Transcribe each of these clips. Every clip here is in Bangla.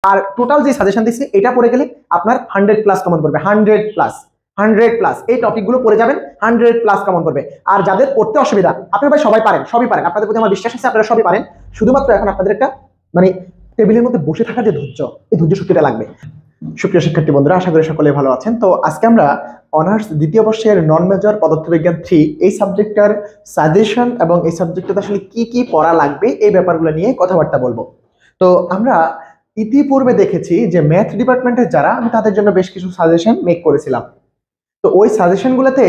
আর টোটাল যে সাজেশন দিচ্ছি এটা পড়ে গেলে আপনার 100+ কমন পড়বে, 100+ এই টপিকগুলো পড়ে যাবেন, 100+ কমন পড়বে। আর যাদের পড়তে অসুবিধা, আপনারা ভাই সবাই পারেন, সবই পারেন, আপনাদের প্রতি আমার বিশ্বাস আছে, আপনারা সবই পারেন। শুধুমাত্র এখন আপনাদের একটা মানে টেবিলের মধ্যে বসে থাকার যে ধৈর্য, এই ধৈর্য শক্তিটা লাগবে। সুপ্রিয় শিক্ষার্থী বন্ধুরা, আশা করি সকলে ভালো আছেন। তো আজকে আমরা অনার্স দ্বিতীয় বর্ষের নন মেজর পদার্থবিজ্ঞান 3 এই সাবজেক্টটার সাজেশন এবং এই সাবজেক্টটাতে আসলে কি কি পড়া লাগবে এই ব্যাপারগুলো নিয়ে কথাবার্তা বলবো। তো আমরা ইতিপূর্বে দেখেছি যে ম্যাথ ডিপার্টমেন্টের যারা, আমি তাদের জন্য বেশ কিছু সাজেশন মেক করেছিলাম। তো ওই সাজেশনগুলোতে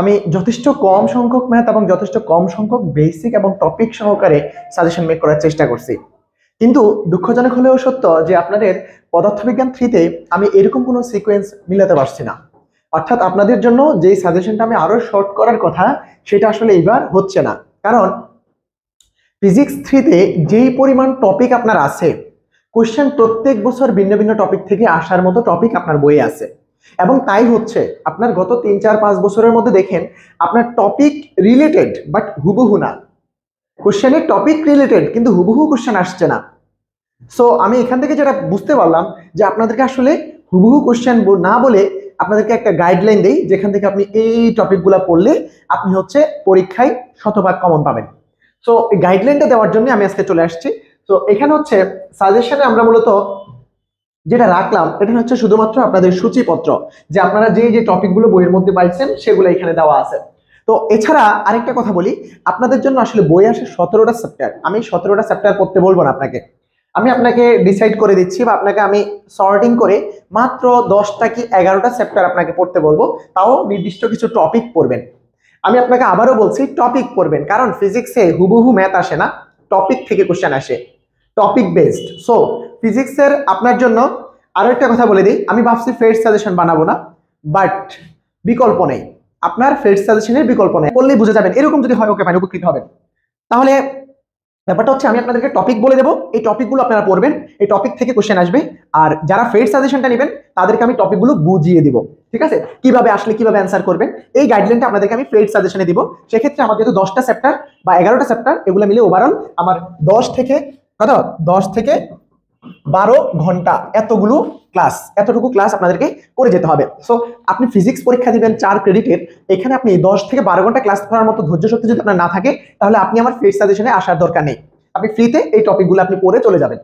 আমি যথেষ্ট কম সংখ্যক ম্যাথ এবং যথেষ্ট কম সংখ্যক বেসিক এবং টপিক সহকারে সাজেশন মেক করার চেষ্টা করছি। কিন্তু দুঃখজনক হলেও সত্য যে আপনাদের পদার্থবিজ্ঞান 3-তে আমি এরকম কোনো সিকোয়েন্স মিলাতে পারছি না। অর্থাৎ আপনাদের জন্য যেই সাজেশনটা আমি আরো শর্ট করার কথা সেটা আসলে এইবার হচ্ছে না, কারণ ফিজিক্স 3-তে যেই পরিমাণ টপিক আপনার আছে, কোশ্চেন প্রত্যেক বছর ভিন্ন ভিন্ন টপিক থেকে আসার মতো টপিক আপনার বইয়ে আছে। এবং তাই হচ্ছে আপনার গত 3-4-5 বছরের মধ্যে দেখেন আপনার টপিক রিলেটেড বাট হুবহু না, কোশ্চেনের টপিক রিলেটেড কিন্তু হুবহু কোশ্চেন আসছে না। সো আমি এখান থেকে যেটা বুঝতে পারলাম যে আপনাদেরকে আসলে হুবহু কোশ্চেন না বলে আপনাদেরকে একটা গাইডলাইন দেই, যেখান থেকে আপনি এই টপিকগুলো পড়লে আপনি হচ্ছে পরীক্ষায় শতভাগ কমন পাবেন। সো এই গাইডলাইনটা দেওয়ার জন্য আমি আজকে চলে আসছি। তো এখানে হচ্ছে সাজেশনে আমরা মূলত যেটা রাখলাম এটা হচ্ছে শুধুমাত্র আপনাদের সূচিপত্র, যে আপনারা যে যে টপিকগুলো বইয়ের মধ্যে পাইছেন সেগুলো এখানে দেওয়া আছে। তো এছাড়া আরেকটা কথা বলি, আপনাদের জন্য আসলে বই আসে 17টা চ্যাপ্টার। আমি 17টা চ্যাপ্টার পড়তে বলবো না আপনাকে, আমি আপনাকে ডিসাইড করে দিচ্ছি বা আপনাকে আমি সর্টিং করে মাত্র 10টা কি 11টা চ্যাপ্টার আপনাকে পড়তে বলবো, তাও নির্দিষ্ট কিছু টপিক পড়বেন। আমি আপনাকে আবারও বলছি টপিক পড়বেন, কারণ ফিজিক্সে হুবহু ম্যাথ আসে না, টপিক থেকে কোশ্চেন আসে, টপিক বেসড। সো ফিজিক্সের আপনার জন্য আরো একটা কথা বলে দিই, আমি ভাবছি ফেড সাজেশন বানাবো না, বাট বিকল্প নেই, আপনার ফেড সাজেশনের বিকল্প নেই, বললেই বুঝে যাবেন। এরকম যদি হয় ওকে ফাইন, উপকৃত হবেন। তাহলে ব্যাপারটা হচ্ছে আমি আপনাদেরকে টপিক বলে দেবো, এই টপিকগুলো আপনারা পড়বেন, এই টপিক থেকে কোশ্চেন আসবে। আর যারা ফেড সাজেশনটা নেবেন তাদেরকে আমি টপিকগুলো বুঝিয়ে দিব, ঠিক আছে, কিভাবে আসলে কিভাবে অ্যান্সার করবেন এই গাইডলাইনটা আপনাদেরকে আমি ফেড সাজেশনে দিব। সেক্ষেত্রে আমার যেহেতু 10টা চ্যাপ্টার বা 11টা চ্যাপ্টার, এগুলো মিলে ওভারঅল আমার 10 থেকে 12 ঘন্টা এতটুকু ক্লাস আপনাদেরকে করে যেতে হবে। সো আপনি ফিজিক্স পরীক্ষা দিবেন 4 ক্রেডিটের, এখানে আপনি 10 থেকে 12 ঘন্টা ক্লাস করার মতো ধৈর্য শক্তি যদি আপনার না থাকে, তাহলে আপনি আমার ফেড সাজেশনে আসার দরকার নেই, আপনি ফ্রিতে এই টপিকগুলো আপনি পড়ে চলে যাবেন।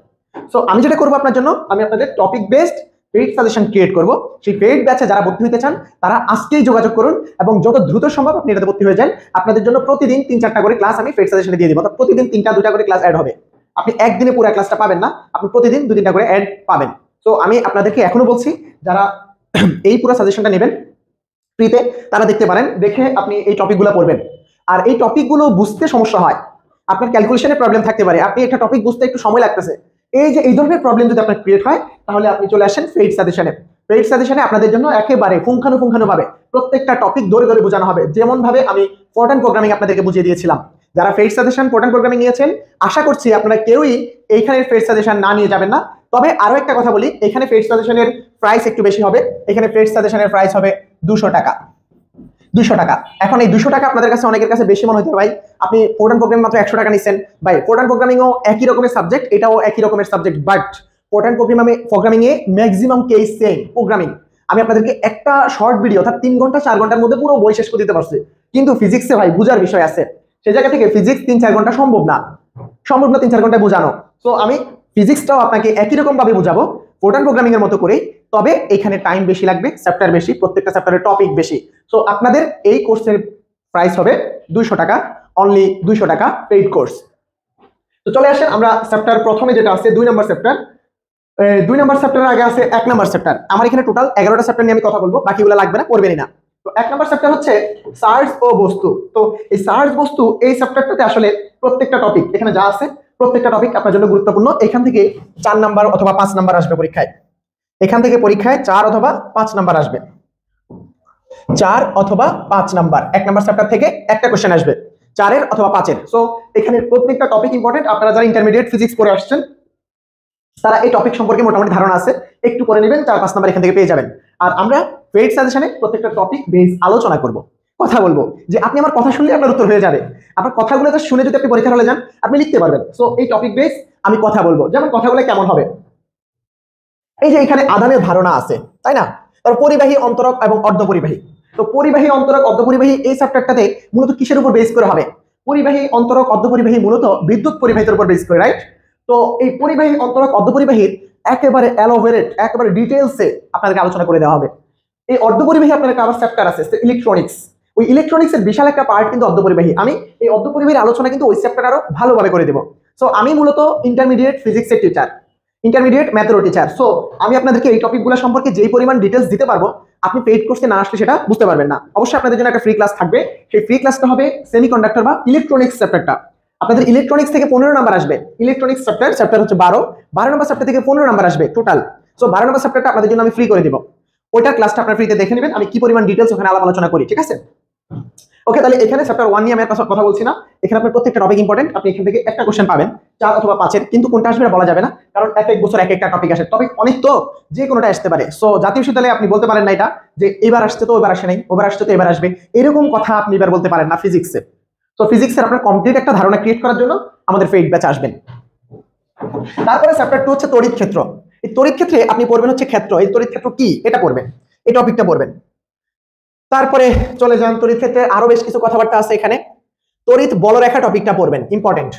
সো আমি যেটা করবো আপনার জন্য, আমি আপনাদের topic based paid suggestion create করব। সেই পেইড ব্যাচে যারা ভর্তি হতে চান তারা আজকেই যোগাযোগ করুন এবং যত দ্রুত সম্ভব আপনি এটাতে ভর্তি হয়ে যান। আপনাদের জন্য প্রতিদিন 3-4টা করে ক্লাস আমি পেইড সাজেশনে দিয়ে দিব, অর্থাৎ প্রতিদিন 3-2টা করে ক্লাস অ্যাড হবে। আপনি একদিনে পুরো ক্লাসটা পাবেন না, আপনি প্রতিদিন 2-3টা করে অ্যাড পাবেন। তো আমি আপনাদেরকে এখনো বলছি, যারা এই পুরো সাজেশনটা নেবেন ফ্রিতে তারা দেখতে পারেন, দেখে আপনি এই টপিকগুলো পড়বেন। আর এই টপিকগুলো বুঝতে সমস্যা হয়, আপনার ক্যালকুলেশনে প্রবলেম থাকতে পারে, আপনি একটা টপিক বুঝতে একটু সময় লাগতেছে, এই ধরনের প্রবলেম যদি আপনার ক্রিয়েট হয়, তাহলে আপনি চলে আসেন পেইড সাজেশনে। পেইড সাজেশনে আপনাদের জন্য একেবারে পুঙ্খানুপুঙ্খানুভাবে প্রত্যেকটা টপিক ধরে ধরে বোঝানো হবে, যেমন ভাবে আমি ফোর্টান প্রোগ্রামিং আপনাদেরকে বুঝিয়ে দিয়েছিলাম। যারা পেইড সাজেশন ফোর্টান প্রোগ্রামিং নিয়েছেন, আশা করছি আপনারা কেউই এইখানে পেইড সাজেশন না নিয়ে যাবেন না। তবে আরো একটা কথা বলি, এখানে পেইড সাজেশনের প্রাইস একটু বেশি হবে, এখানে পেইড সাজেশনের প্রাইস হবে 200 টাকা। 200 টাকা। এখন এই 200 টাকা আপনাদের কাছে অনেকের কাছে বেশি মনে হতে পারে, ভাই আপনি ফোর্টান প্রোগ্রামিং মাত্র 100 টাকা নিচ্ছেন। ভাই ফোর্টান প্রোগ্রামিংও একই রকমের সাবজেক্ট, এটাও একই রকমের সাবজেক্ট, বাট ফোর্টান প্রোগ্রামিং এ ম্যাক্সিমাম কেস সেম প্রোগ্রামিং। আমি আপনাদেরকে একটা শর্ট ভিডিও অর্থাৎ 3 ঘন্টা 4 ঘন্টার মধ্যে পুরো বই শেষ করে দিতে পারছি। কিন্তু ফিজিক্সে ভাই বুঝার বিষয় আছে, সেই জায়গা থেকে ফিজিক্স 3-4 ঘন্টা সম্ভব না 3-4 ঘন্টায় বোঝানো। সো আমি ফিজিক্সটাও আপনাকে একই রকম ভাবে বুঝাবো ফোর্টান প্রোগ্রামিং এর মতো করে, তবে এখানে টাইম বেশি লাগবে, চ্যাপ্টার বেশি, প্রত্যেকটা চ্যাপ্টারের টপিক বেশি। সো আপনাদের এই কোর্সের প্রাইস হবে 200 টাকা, অনলি 200 টাকা পেইড কোর্স। তো চলে আসেন আমরা চ্যাপ্টার প্রথমে যেটা আছে 2 নম্বর চ্যাপ্টার। 2 নম্বর চ্যাপ্টারের আগে আছে 1 নম্বর চ্যাপ্টার। আমার এখানে টোটাল 11টা চ্যাপ্টার নিয়ে আমি কথা বলবো, বাকিগুলো লাগবে না, পড়বেনই না। তো 1 নম্বর চ্যাপ্টার হচ্ছে চার্জ ও বস্তু। তো এই চার্জ বস্তু এই চ্যাপ্টারটাতে আসলে প্রত্যেকটা টপিক এখানে যা আছে প্রত্যেকটা টপিক আপনার জন্য গুরুত্বপূর্ণ। এখান থেকে 4 নাম্বার অথবা 5 নাম্বার আসবে পরীক্ষায়, এখান থেকে পরীক্ষায় 4 অথবা 5 নাম্বার আসবে, 4 অথবা 5 নাম্বার। 1 নাম্বার চ্যাপ্টার থেকে একটা কোশ্চেন আসবে 4-এর অথবা 5-এর। সো এখানে প্রত্যেকটা টপিক ইম্পর্টেন্ট। আপনারা যারা ইন্টারমিডিয়েট ফিজিক্স পড়ে আসছেন তারা এই টপিক সম্পর্কে মোটামুটি ধারণা আছে, একটু পড়ে নেবেন, 4-5 নাম্বার এখান থেকে পেয়ে যাবেন। আর আমরা পেইড সাজেশনে প্রত্যেকটা টপিক বেস আলোচনা করব, কথা বলবো, যে আপনি আমার কথা শুনলে আপনার উত্তর হয়ে যাবে। আপনার কথাগুলো শুনে যদি আপনি পরীক্ষার হলে যান আপনি লিখতে পারবেন। সো এই টপিক বেস আমি কথা বলবো, যেমন কথাগুলো কেমন হবে, এই যে এখানে আধানের ধারণা আছে, তাই না? তারপর পরিবাহী, অন্তরক এবং অর্ধপরিবাহী। তো পরিবাহী, অন্তরক, অর্ধপরিবাহী এই চ্যাপ্টারটাতে মূলত কিসের উপর বেস করে হবে? পরিবাহী, অন্তরক, অর্ধপরিবাহী মূলত বিদ্যুৎ পরিবাহিতার উপর বেস করে, রাইট? তো এই পরিবাহী, অন্তরক, অর্ধপরিবাহীর একেবারে এলোভেরেট, একেবারে ডিটেইলসে আপনাদেরকে আলোচনা করে দেওয়া হবে। এই অর্ধপরিবাহী আপনার একটা আবার চ্যাপ্টার আছে ইলেকট্রনিক্স, ওই ইলেকট্রনিক্স এর বিশাল একটা পার্ট কিন্তু অর্ধপরিবাহী। আমি এই অর্ধপরিবাহীর আলোচনা কিন্তু ওই চ্যাপ্টার আরো ভালোভাবে করে দেবো। সো আমি মূলত ইন্টারমিডিয়েট ফিজিক্সের টিচার, ইন্টারমিডিয়েট ম্যাথের টিচার। সো আমি আপনাদেরকে এই টপিকগুলো সম্পর্কে যেই পরিমাণ ডিটেলস দিতে পারবো, আপনি পেইড কোর্সে না আসলে সেটা বুঝতে পারবেন না। অবশ্যই আপনাদের জন্য একটা ফ্রি ক্লাস থাকবে, সেই ফ্রি ক্লাসটা হবে সেমিকন্ডাক্টর বা ইলেকট্রনিক্স চ্যাপ্টারটা। আপনাদের ইলেকট্রনিক্স থেকে 15 নাম্বার আসবে, ইলেকট্রনিক্স চ্যাপ্টার হচ্ছে 12 নম্বর চ্যাপ্টার থেকে 15 নাম্বার আসবে টোটাল। সো 12 নম্বর চ্যাপ্টারটা আপনাদের জন্য আমি ফ্রি করে দিব, ওইটা ক্লাসটা আপনারা ফ্রিতে দেখে নেবেন, আমি কি পরিমাণ ডিটেলস ওখানে আলোচনা করি, ঠিক আছে? ওকে, তাহলে এখানে চ্যাপ্টার 1 নিয়ে আমি কথা বলছি না, এখানে আপনার প্রত্যেকটা টপিক ইম্পর্টেন্ট। আপনি এখান থেকে একটা কোশ্চেন পাবেন 4 অথবা 5 কিন্তু কোনটা আসবে বলা যাবে না, কারণ এক এক বছর এক একটা টপিক আসে, টপিক অনেক, তো যে কোনোটা আসতে পারে। সো জাতীয় বিশ্ববিদ্যালয়ে আপনি বলতে পারেন না এটা যে এবার আসছে তো এবার আসে নাই, ওবার আসছে তো এবার আসবে, এরকম কথা আপনি এবার বলতে পারেন না ফিজিক্সে। তো ফিজিক্সের আপনার কমপ্লিট একটা ধারণা ক্রিয়েট করার জন্য আমাদের পেইড ব্যাচে আসবেন। তারপরে চ্যাপ্টার 2 হচ্ছে তড়িৎ ক্ষেত্র। এই তড়িৎ ক্ষেত্রে আপনি পড়বেন হচ্ছে ক্ষেত্র, এই তড়িৎ ক্ষেত্র কি এটা পড়বেন, এই টপিকটা পড়বেন। তারপরে চলে যান তড়িৎ ক্ষেত্রে, আরো বেশ কিছু কথাবার্তা আছে এখানে। তড়িৎ বলরেখা টপিকটা পড়বেন, ইম্পর্টেন্ট।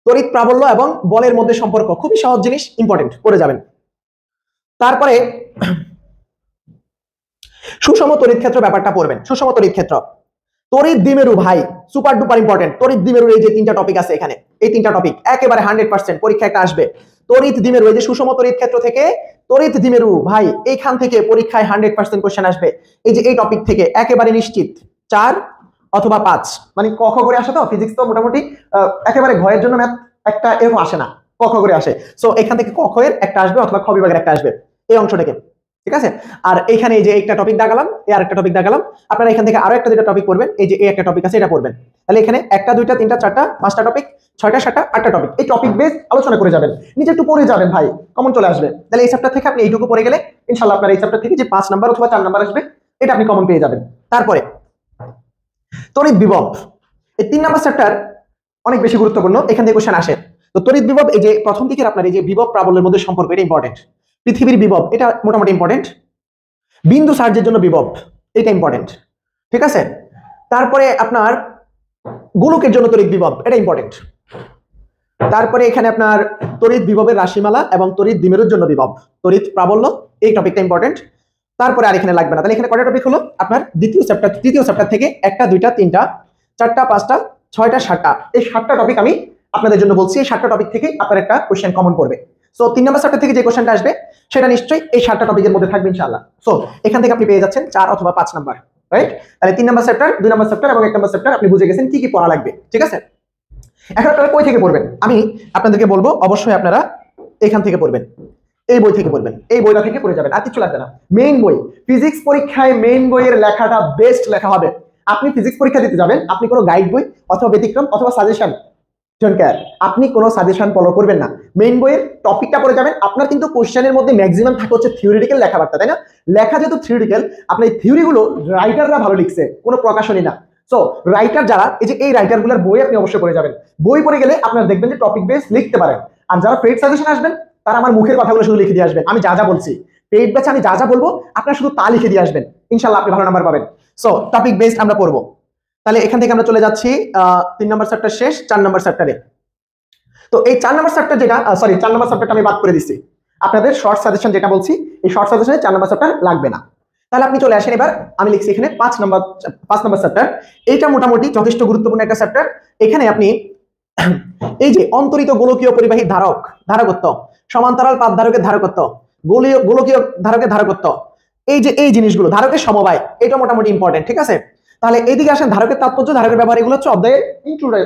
তড়িৎ প্রাবল্য এবং বলের মধ্যে সম্পর্ক, খুবই সহজ জিনিস, ইম্পর্টেন্ট, পড়ে যাবেন। তারপরে সুষম তড়িৎ ক্ষেত্র ব্যাপারটা পড়বেন, সুষম তড়িৎ ক্ষেত্র। তড়িৎ দ্বিমেরু ভাই সুপার ডুপার ইম্পর্টেন্ট। তড়িৎ দ্বিমেরুর এই যে 3টা টপিক আছে এখানে, এই 3টা টপিক একেবারে 100% পরীক্ষা একটা আসবে। তড়িৎ দ্বিমেরু, এই যে সুষম তড়িৎ ক্ষেত্র থেকে তড়িৎ দ্বিমেরু ভাই, এইখান থেকে পরীক্ষায় 100% কোশ্চেন আসবে। এই যে এই টপিক থেকে একেবারে নিশ্চিত 4 অথবা 5, মানে ক খ করে আসে, তো ফিজিক্স তো মোটামুটি একেবারে ঘয়ের জন্য ম্যাথ একটা এরকম আসে না, ক খ করে আসে। সো এখান থেকে ক খ এর একটা আসবে অথবা খ বিভাগের একটা আসবে, এই অংশ থেকে, ঠিক আছে? আর এইখানে এই যে একটা টপিক দেখালাম, এই আরেকটা টপিক দেখালাম, আপনারা এখান থেকে আরো একটা দুটো টপিক পড়বেন, এই যে এই একটা টপিক আছে এটা পড়বেন। তাহলে এখানে 1টা 2টা 3টা 4টা 5টা টপিক, 6টা 7টা 8টা টপিক, এই টপিক বেস আলোচনা করে যাবেন, নিজে একটু পড়ে যাবেন ভাই, কমন চলে আসবে। তাহলে এই চ্যাপ্টার থেকে আপনি এইটুকু পড়ে গেলে ইনশাআল্লাহ আপনার এই চ্যাপ্টার থেকে যে 5 নাম্বার অথবা 4 নাম্বার আসবে এটা আপনি কমন পেয়ে যাবেন। তারপরে তড়িৎ বিভব, এই 3 নাম্বার চ্যাপ্টার অনেক বেশি গুরুত্বপূর্ণ, এখান থেকে কোশ্চেন আসে। তো তড়িৎ বিভব, এই যে প্রথম দিকের আপনার এই যে বিভব প্রাবল্যের মধ্যে সম্পর্ক, এটা ইম্পর্টেন্ট। পৃথিবীর বিভব এটা মোটামুটি ইম্পর্টেন্ট। বিন্দু চার্জের জন্য বিভব, এটা ইম্পর্টেন্ট, ঠিক আছে? তারপরে আপনার গোলকের জন্য তড়িৎ বিভব, এটা ইম্পর্টেন্ট। তারপরে এখানে আপনার তড়িৎ বিভবের রাশিমালা এবং তড়িৎ দ্বিমেরুর জন্য বিভব, তড়িৎ প্রাবল্য, এই টপিকটা ইম্পর্টেন্ট। তারপরে আর এখানে লাগবে না। তাহলে এখানে কয়টা টপিক হলো আপনার? তৃতীয় চ্যাপ্টার থেকে 1টা 2টা 3টা 4টা 5টা 6টা 7টা, এই 7টা টপিক আমি আপনাদের জন্য বলছি। এই 7টা টপিক থেকে আপনার একটা কোশ্চেন কমন পড়বে। সো 3 নাম্বার চ্যাপ্টার থেকে যে কোশ্চেনটা আসবে সেটা নিশ্চয়ই এই 7টা টপিকের মধ্যে থাকবে ইনশাআল্লাহ। সো এখান থেকে আপনি পেয়ে যাচ্ছেন 4 অথবা 5 নাম্বার, রাইট? তাহলে 3 নাম্বার চ্যাপ্টার, 2 নাম্বার চ্যাপ্টার এবং 1 নাম্বার চ্যাপ্টার আপনি বুঝে গেছেন কি কি পড়া লাগবে, ঠিক আছে? এখন আপনারা কই থেকে পড়বেন আমি আপনাদেরকে বলবো, অবশ্যই আপনারা এখান থেকে পড়বেন, এই বই থেকে পড়বেন, এই বইটা থেকে পড়ে যাবেন, আর কিছু লাগবে না। মেইন বই, ফিজিক্স পরীক্ষায় মেইন বইয়ের লেখাটা বেস্ট লেখা হবে। আপনি ফিজিক্স পরীক্ষা দিতে যাবেন, আপনি কোনো গাইড বই অথবা ব্যতিক্রম অথবা সাজেশন, ডোন্ট কেয়ার, আপনি কোনো সাজেশন ফলো করবেন না, মেইন বইয়ের টপিকটা পড়ে যাবেন। আপনার কিন্তু কোশ্চেনের মধ্যে ম্যাক্সিমাম থাকে হচ্ছে থিওরিটিক্যাল লেখাবার্তা, তাই না? লেখা যেহেতু থিওরিটিক্যাল, আপনার এই থিওরিগুলো রাইটাররা ভালো লিখছে, কোনো প্রকাশনী না। সো রাইটার যারা, এই যে এই রাইটারগুলোর বই আপনি অবশ্যই পড়ে যাবেন। বই পড়ে গেলে আপনারা দেখবেন যে টপিক বেস লিখতে পারেন। আর যারা পেইড সাজেশন আসবেন তারা আমার মুখের কথাগুলো শুধু লিখে দিয়ে আসবেন, আমি যা যা বলছি পেইড ব্যাচে আমি যা যা বলবো আপনারা শুধু তা লিখে দিয়ে আসবেন, ইনশাআল্লাহ আপনি ভালো নাম্বার পাবেন। সো টপিক বেসড আমরা পড়বো। তাহলে এখান থেকে আমরা চলে যাচ্ছি 3 নাম্বার চ্যাপ্টার শেষ, 4 নাম্বার চ্যাপ্টারে। তো এই 4 নাম্বার চ্যাপ্টার যেটা, সরি 4 নাম্বার চ্যাপ্টারটা আমি বাদ করে দিচ্ছি। আপনাদের শর্ট সাজেশন যেটা বলছি, এই শর্ট সাজেশনে 4 নাম্বার চ্যাপ্টার লাগবে না। তাহলে আপনি চলে আসেন, এবার আমি লিখছি এখানে 5 নাম্বার চ্যাপ্টার। এইটা মোটামুটি যথেষ্ট গুরুত্বপূর্ণ একটা চ্যাপ্টার। এখানে আপনি এই যে অন্তরিত গোলকীয় পরিবাহী ধারকত্ব, সমান্তরাল পাত ধারকের ধারকত্ব, গোলকীয় ধারকের ধারকত্ব, এই যে এই জিনিসগুলো, ধারকের সমবায়, এটা মোটামুটি ইম্পর্টেন্ট, ঠিক আছে? তাহলে এইদিকে আসেন, ধারকের তাৎপর্য, ধারকের ব্যবহার, এগুলো হচ্ছে অধ্যায়ের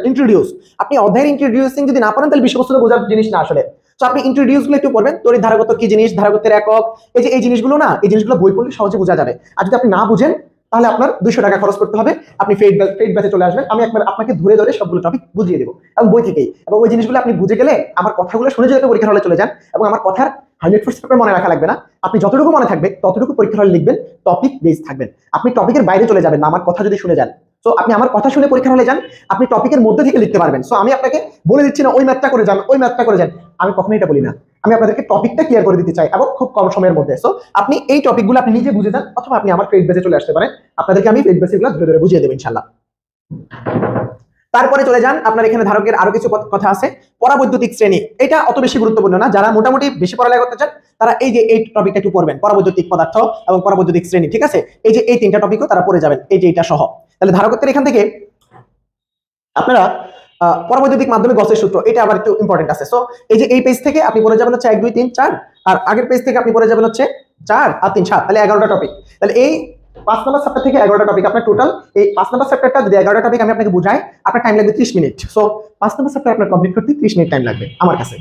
ইন্ট্রোডিউস। আপনি অধ্যায়ের ইন্ট্রোডিউসিং যদি না পড়েন তাহলে বিষয়বস্তু বোঝার জিনিস না আসলে। তো আপনি ইন্ট্রোডিউস গুলো একটু পড়বেন, তড়িৎ ধারকত্ব কি জিনিস, ধারকত্বের একক, এই যে এই জিনিসগুলো না, এই জিনিসগুলো বই পড়লে সহজে বোঝা যাবে। আর যদি আপনি না বুঝেন তাহলে আপনার 200 টাকা খরচ করতে হবে, আপনি পেইড ব্যাচে চলে আসবেন, আমি একবার আপনাকে ধরে ধরে সবগুলো টপিক বুঝিয়ে দেবো এবং বই থেকেই। এবং ওই জিনিসগুলো আপনি বুঝে গেলে আমার কথাগুলো শুনে যদি পরীক্ষার হলে চলে যান, এবং আমার কথার 100% মনে রাখা লাগবে না, আপনি যতটুকু মনে থাকবে ততটুকু পরীক্ষার হলে লিখবেন, টপিক বেস থাকবেন, আপনি টপিকের বাইরে চলে যাবেন না আমার কথা যদি শুনে যান। সো আপনি আমার কথা শুনে পরীক্ষার হলে যান, আপনি টপিকের মধ্যে থেকে লিখতে পারবেন। সো আমি আপনাকে বলে দিচ্ছি না ওই ম্যাথটা করে যান, ওই ম্যাথটা করে যান, আমি কখনোই এটা বলি না। আমি আপনাদেরকে টপিকটা ক্লিয়ার করে দিতে চাই এবং খুব কম সময়ের মধ্যে। সো আপনি এই টপিকগুলো আপনি নিজে বুঝে যান, অথবা আপনি আমার পেইড বেসে চলে আসতে পারেন, আপনাদেরকে আমি পেইড বেসে এগুলো ধরে ধরে বুঝিয়ে দেবো ইনশাআল্লাহ। তারপরে চলে যান, আপনার এখানে ধারকের আরো কিছু কথা আছে। পরাবৈদ্যুতিক শ্রেণী, এটা অত বেশি গুরুত্বপূর্ণ না, যারা মোটামুটি বেশি পড়ালেখা করতে চান তারা এই যে এই টপিকটা একটু পড়বেন, পরাবৈদ্যুতিক পদার্থ এবং পরাবৈদ্যুতিক শ্রেণী, ঠিক আছে? এই যে এই তিনটা টপিকও তারা পড়ে যাবেন, এই যে এটা সহ। তাহলে ধারকত্বের এখান থেকে আপনারা পরাবৈদ্যুতিক মাধ্যমে গসের সূত্র, এটা আবার একটু ইম্পর্টেন্ট আছে। সো এই যে এই পেজ থেকে আপনি পড়ে যাবেন হচ্ছে 1 2 3 4, আর আগের পেজ থেকে আপনি পড়ে যাবেন হচ্ছে 4 আর 3 7, তাহলে 11টা টপিক। তাহলে এই 5 নম্বর চ্যাপ্টার থেকে 11টা টপিক আপনার টোটাল। এই 5 নম্বর চ্যাপ্টারটা যদি 11টা টপিক আমি আপনাকে বুঝাই, আপনার টাইম লাগবে 30 মিনিট। সো 5 নম্বর চ্যাপ্টার আপনার কমপ্লিট করতে 30 মিনিট টাইম লাগবে আমার কাছে।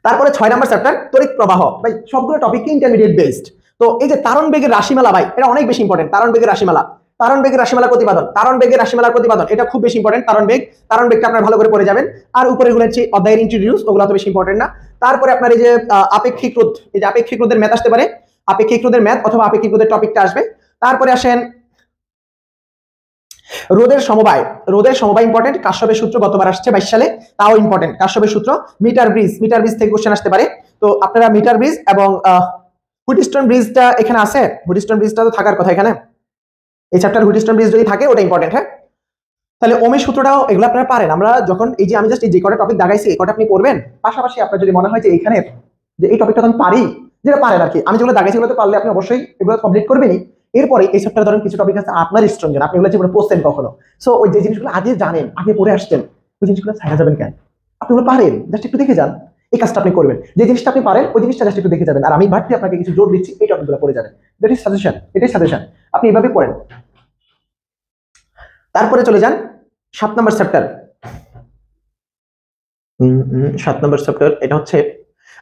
তারপরে 6 নম্বর চ্যাপ্টার তড়িৎ প্রবাহ, ভাই সবগুলো টপিকই ইন্টারমিডিয়েট বেসড। তো এই যে তারণ বেগের রাশিমালা, ভাই এটা অনেক বেশি ইম্পর্টেন্ট। তারণ বেগের রাশিমালা, তারণ বেগের রাশিমালা প্রতিপাদন, তারণ বেগের রাশিমালার প্রতিপাদন, এটা খুব বেশি ইম্পর্টেন্ট। তারণ বেগটা আপনার ভালো করে পড়ে যাবেন। আর উপরে গুলো হচ্ছে অধ্যায়ের ইন্ট্রোডিউস, ওগুলো তো বেশি ইম্পর্টেন্ট না। তারপরে আপনার এই যে আপেক্ষিক রোধ, এই যে আপেক্ষিক রোধের ম্যাথ আসতে পারে, আপেক্ষিক রোধের ম্যাথ অথবা আপেক্ষিক রোধের টপিকটা আসবে। তারপরে আসেন রোধের সমবায়, রোধের সমবায় ইম্পর্টেন্ট। কাশ্যপের সূত্র গতবার আসছে 22 সালে, তাও ইম্পর্টেন্ট। কাশ্যপের সূত্র, মিটার ব্রিজ, মিটার ব্রিজ থেকে কোশ্চেন আসতে পারে। তো আপনারা মিটার ব্রিজ এবং হুইটস্টোন ব্রিজটা এখানে আছে, হুইটস্টোন ব্রিজটা তো থাকার কথা এখানে, এই চ্যাপ্টার হুইটস্টোন ব্রিজ যদি থাকে ওটা ইম্পর্টেন্ট। হ্যাঁ, তাহলে ওমের সূত্রটাও এগুলো আপনারা পারেন। আমরা যখন এই যে আমি জাস্ট এই যে কটা টপিক দেখাইছি এই কটা আপনি পড়বেন, পাশাপাশি আপনার যদি মনে হয় যে এখানে যে এই টপিকটা আমি পারি, যেটা পারেন আর কি, আমি যেগুলো দেখাইছি এগুলোতে পারলে আপনি অবশ্যই এগুলো কমপ্লিট করবেনই। এরপরে এই চ্যাপ্টার ধরেন কিছু টপিক আছে আপনার স্ট্রং, আপনি এগুলো জীবনে পড়ছেন কখনো, সো ওই যে জিনিসগুলো আগে জানেন, আগে পড়ে আসছেন, ওই জিনিসগুলো ছাড়া যাবেন কেন? আপনি ওগুলো পারেন, জাস্ট একটু দেখে যান। এই কাজটা আপনি করবেন, যে জিনিসটা আপনি পারেন ওই জিনিসটা জাস্ট একটু দেখে যাবেন। আর আমি বাড়তি আপনাকে কিছু জোর দিচ্ছি, এই টপিকগুলো পড়ে যাবেন। দ্যাট ইজ সাজেশন, এটাই সাজেশন, আপনি এভাবে পড়েন। তারপরে চলে যান 7 নম্বর চ্যাপ্টার। 7 নম্বর চ্যাপ্টার এটা হচ্ছে,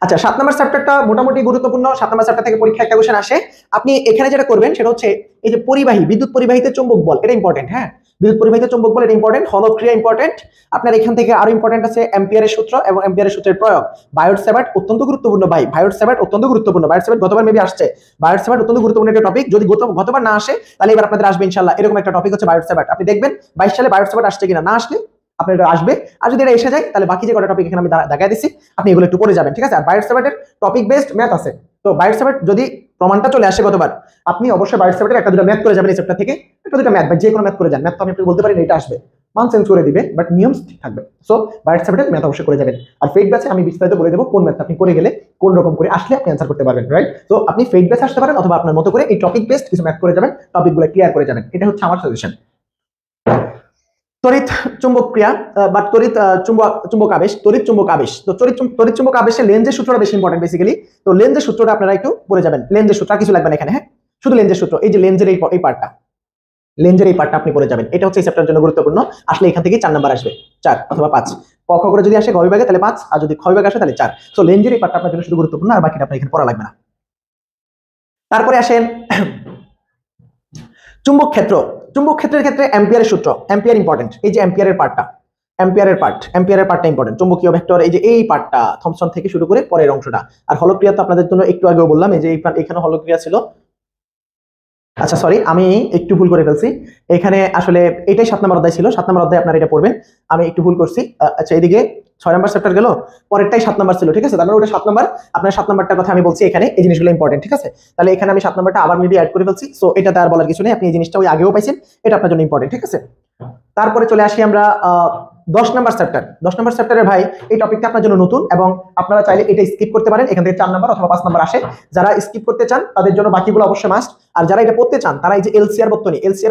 আচ্ছা 7 নম্বর চ্যাপ্টারটা মোটামুটি গুরুত্বপূর্ণ। 7 নম্বর চ্যাপ্টার থেকে পরীক্ষা একটা কোশ্চেন আসে। আপনি এখানে যেটা করবেন সেটা হচ্ছে এই যে পরিবাহী, বিদ্যুৎ পরিবাহিত চৌম্বক বল, এটা ইম্পর্টেন্ট। হ্যাঁ, বিদ্যুৎ পরিবাহিত চৌম্বক বল এটা ইম্পর্টেন্ট। হলক ক্রিয়া ইম্পর্টেন্ট। আপনার এখান থেকে আরো ইম্পর্টেন্ট আছে অ্যাম্পিয়ারের সূত্র এবং অ্যাম্পিয়ারের সূত্রের প্রয়োগ। বায়োট স্যাভার্ট অত্যন্ত গুরুত্বপূর্ণ ভাই, বায়োট স্যাভার্ট অত্যন্ত গুরুত্বপূর্ণ। বায়োট স্যাভার্ট গতবার মেবি আসছে, বায়োট স্যাভার্ট অত্যন্ত গুরুত্বপূর্ণ একটা টপিক। যদি গতবার না আসে তাহলে এবার আপনাদের আসবে ইনশাআল্লাহ। এরকম একটা টপিক হচ্ছে বায়োট স্যাভার্ট। আপনি দেখবেন 22 সালে বায়োট স্যাভার্ট আসছে কিনা, না আসলে আপনার এটা আসবে। আর যদি এটা এসে যায় তাহলে বাকি যে কটা টপিক এখানে আমি দেখাই দিচ্ছি আপনি এগুলো একটু পড়ে যাবেন, ঠিক আছে? আর বায়োট স্যাভার্টের টপিক বেসড ম্যাথ আছে। তো বায়োট স্যাভার্ট যদি প্রমাণটা চলে আসে গতবার, আপনি অবশ্যই বায়োট স্যাভার্টের একটা দুটো ম্যাথ করে যাবেন এই চ্যাপ্টার থেকে, একটা দুটো ম্যাথ বা যে কোনো ম্যাথ করে যান। ম্যাথ তো আমি আপনি বলতে পারি এটা আসবে, মান চেঞ্জ করে দিবে, বাট নিয়ম ঠিক থাকবে। সো বায়োট স্যাভার্টের ম্যাথ অবশ্যই করে যাবেন। আর ফেড ব্যাচে আমি বিস্তারিত বলে দেবো কোন ম্যাথ আপনি করে গেলে কোন রকম করে আসলে আপনি অ্যান্সার করতে পারবেন, রাইট? তো আপনি ফেড ব্যাচে আসতে পারেন অথবা আপনার মতো করে এই টপিক বেসড কিছু ম্যাথ করে যাবেন, টপিকগুলো ক্লিয়ার করে যাবেন। এটা হচ্ছে আমার সাজেশন। তড়িৎ চুম্বক ক্রিয়া বা তড়িৎ চুম্বক আবেশ, তড়িৎ চুম্বক আবেশ। তো তড়িৎ চুম্বক আবেশে লেন্জের সূত্রটা বেশি ইম্পর্টেন্ট বেসিক্যালি। তো লেন্জের সূত্রটা আপনারা একটু পড়ে যাবেন। লেন্জের সূত্র কিছু লাগবে না এখানে, হ্যাঁ, শুধু লেন্জের সূত্র। এই যে লেন্জের এই পার্টটা, লেন্জের এই পার্টটা আপনি পড়ে যাবেন। এটা হচ্ছে এই চ্যাপ্টারের জন্য গুরুত্বপূর্ণ। আসলে এখান থেকে 4 নাম্বার আসবে, 4 অথবা 5। ক খ করে যদি আসে গ বিভাগে তাহলে 5, আর যদি খ বিভাগে আসে তাহলে 4। সো লেন্জের এই পার্টটা আপনার জন্য শুধু গুরুত্বপূর্ণ, আর বাকিটা আপনার এখানে পড়া লাগবে না। তারপরে আসেন চুম্বক ক্ষেত্র। চুম্বক ক্ষেত্রের ক্ষেত্রে অ্যাম্পিয়ারের সূত্র, অ্যাম্পিয়ার ইম্পর্টেন্ট। এই যে অ্যাম্পিয়ারের পার্টটা, অ্যাম্পিয়ারের পার্টটা ইম্পর্টেন্ট। চুম্বকীয় ভেক্টর এই যে এই পার্টটা, থমসন থেকে শুরু করে পরের অংশটা। আর হলক্রিয়া তো আপনাদের জন্য একটু আগেও বললাম, এই যে এখানে হলক্রিয়া ছিল। আচ্ছা সরি, আমি একটু ভুল করে ফেলছি। এখানে আসলে এটাই 7 নম্বর অধ্যায় ছিল, 7 নম্বর অধ্যায় আপনারা এটা পড়বেন, আমি একটু ভুল করছি। আচ্ছা এদিকে 6 নম্বর চ্যাপ্টার গেল, পরেরটাই 7 নম্বর ছিল, ঠিক আছে? তাহলে ওটা 7 নম্বর, আপনার 7 নম্বরটার কথা আমি বলছি এখানে, এই জিনিসগুলো ইম্পর্টেন্ট, ঠিক আছে? তাহলে এখানে আমি 7 নম্বরটা আবার মেবি অ্যাড করে ফেলছি। সো এটাতে আর বলার কিছু নেই, আপনি এই জিনিসটা ওই আগেও পাইছেন, এটা আপনার জন্য ইম্পর্টেন্ট, ঠিক আছে? তারপরে চলে আসি আমরা 10 নম্বর চ্যাপ্টার। 10 নম্বর চ্যাপ্টারে ভাই এই টপিকটা আপনার জন্য নতুন, এবং আপনারা চাইলে এটা স্কিপ করতে পারেন। এখান থেকে 4 নম্বর অথবা 5 নম্বর আসে। যারা স্কিপ করতে চান তাদের জন্য বাকিগুলো অবশ্যই মাস্ট। আর যারা এটা পড়তে চান তারা এই যে এলসিআর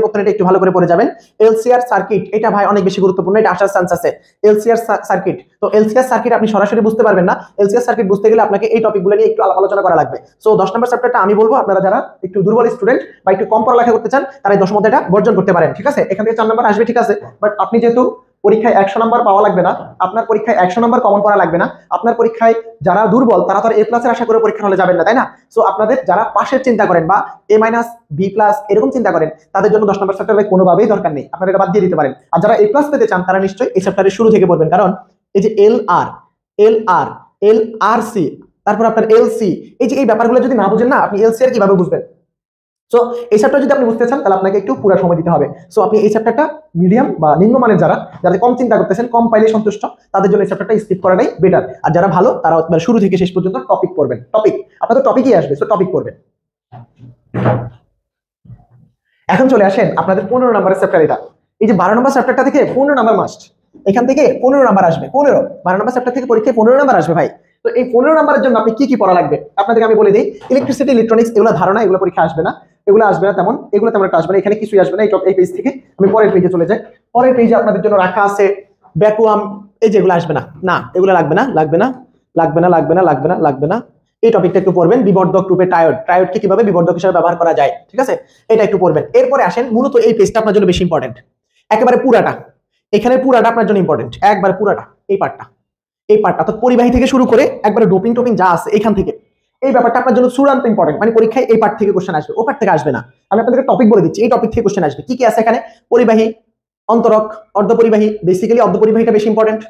বর্তনীটা একটু ভালো করে পড়ে যাবেন। এলসিআর সার্কিট এটা ভাই অনেক বেশি গুরুত্বপূর্ণ, এটা আসার চান্স আছে। এলসিআর সার্কিট, তো এলসিআর সার্কিট আপনি সরাসরি বুঝতে পারবেন না। এলসিআর সার্কিট বুঝতে গেলে আপনাকে এই টপিকগুলো নিয়ে একটু আলোচনা করা লাগবে। সো 10 নম্বর চ্যাপ্টারটা আমি বলবো আপনারা যারা একটু দুর্বল স্টুডেন্ট বা একটু কম পড়ালেখা করতে চান তারা এই 10 অধ্যায়টা বর্জন করতে পারেন, ঠিক আছে? এখান থেকে 4 নম্বর আসবে, ঠিক আছে? বাট আপনি যেহেতু পরীক্ষায় 100 নম্বর পাওয়া লাগবে না, আপনার পরীক্ষায় 100 নম্বর কমন করা লাগবে না, আপনার পরীক্ষায় যারা দুর্বল তারা তো এ প্লাসের আশা করে পরীক্ষা হলে যাবেন না, তাই না? সো আপনাদের যারা পাশের চিন্তা করেন বা এ মাইনাস বি প্লাস এরকম চিন্তা করেন তাদের জন্য 10 নম্বর চ্যাপ্টারে কোনোভাবেই দরকার নেই, আপনারা এটা বাদ দিয়ে দিতে পারেন। আর যারা এ প্লাস পেতে চান তারা নিশ্চয়ই এই চ্যাপ্টারের শুরু থেকে পড়বেন, কারণ এই যে এল আর সি, তারপর আপনার এল সি, এই যে এই ব্যাপারগুলো যদি না বুঝেন না আপনি এল সি আর কিভাবে বুঝবেন? সো এই চ্যাপ্টার যদি আপনি বুঝতে চান তাহলে আপনাকে একটু পুরো সময় দিতে হবে। সো আপনি এই চ্যাপ্টারটা মিডিয়াম বা নিম্নমানের যারা কম চিন্তা করতেছেন, কম পাইলে সন্তুষ্ট, তাদের জন্য এই চ্যাপ্টারটা স্কিপ করাটাই বেটার। আর যারা ভালো তারা শুরু থেকে শেষ পর্যন্ত টপিক পড়বেন। টপিক আপনাদের টপিকই আসবে, সো টপিক পড়বেন। এখন চলে আসেন আপনাদের 15 নম্বরের চ্যাপ্টার। এটা এই যে 12 নম্বর চ্যাপ্টারটা থেকে 15 নম্বর মাস্ট, এখান থেকে 15 নাম্বার আসবে। 12 নম্বর চ্যাপ্টার থেকে পরীক্ষায় 15 নাম্বার আসবে ভাই। তো এই 15 নাম্বারের জন্য আপনি কি কি পড়া লাগবে আপনাদেরকে আমি বলে দিই। ইলেকট্রিসিটি, ইলেকট্রনিক্স এগুলো ধারণা, এগুলো পরীক্ষা আসবে না, এগুলো আসবে না তেমন, এগুলো তেমন একটা আসবে না, এখানে কিছুই আসবে না। এই পেজ থেকে আমি পরের পেজে চলে যাই। পরের পেজে আপনাদের জন্য রাখা আছে ভ্যাকুয়াম, এই যেগুলো আসবে না, না এগুলো লাগবে না, লাগবে না, লাগবে না, লাগবে না, লাগবে না, লাগবে না। এই টপিকটা একটু পড়বেন। বিবর্ধক রূপে ট্রায়োডকে কিভাবে বিবর্ধক হিসেবে ব্যবহার করা যায়, ঠিক আছে, এটা একটু পড়বেন। এরপরে আসেন মূলত এই পেজটা আপনার জন্য বেশি ইম্পর্টেন্ট, একেবারে পুরাটা, এখানে পুরাটা আপনার জন্য ইম্পর্টেন্ট, একবার পুরাটা এই পার্টটা তো পরিবাহী থেকে শুরু করে একবারে ডোপিং টোপিং যা আছে এখান থেকে, এই ব্যাপারটা আপনার জন্য চূড়ান্ত ইম্পর্টেন্ট। মানে পরীক্ষায় এই পার্ট থেকে কোশ্চেন আসবে, ও পার্ট থেকে আসবে না। আমি আপনাদেরকে টপিক বলে দিচ্ছি, এই টপিক থেকে কোশ্চেন আসবে। কি কি আছে এখানে? পরিবাহী, অন্তরক, অর্ধপরিবাহী। বেসিক্যালি অর্ধপরিবাহীটা বেশি ইম্পর্টেন্ট।